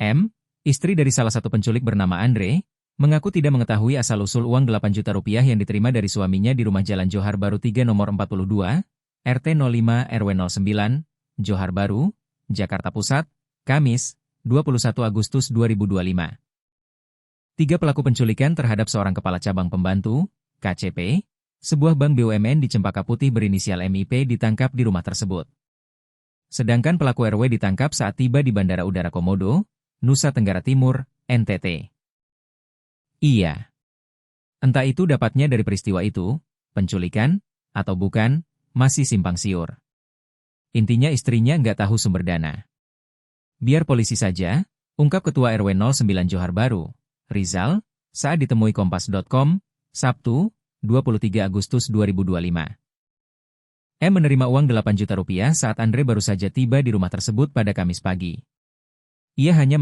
M, istri dari salah satu penculik bernama Andre, mengaku tidak mengetahui asal-usul uang 8 juta rupiah yang diterima dari suaminya di rumah Jalan Johar Baru 3 nomor 42, RT 05 RW 09, Johar Baru, Jakarta Pusat, Kamis, 21 Agustus 2025. Tiga pelaku penculikan terhadap seorang kepala cabang pembantu, KCP, sebuah bank BUMN di Cempaka Putih berinisial MIP ditangkap di rumah tersebut. Sedangkan pelaku RW ditangkap saat tiba di Bandara Udara Komodo, Nusa Tenggara Timur, NTT. Iya. Entah itu dapatnya dari peristiwa itu, penculikan, atau bukan, masih simpang siur. Intinya istrinya nggak tahu sumber dana. Biar polisi saja, ungkap Ketua RW 09 Johar Baru, Rizal, saat ditemui Kompas.com, Sabtu, 23 Agustus 2025. M menerima uang 8 juta rupiah saat Andre baru saja tiba di rumah tersebut pada Kamis pagi. Ia hanya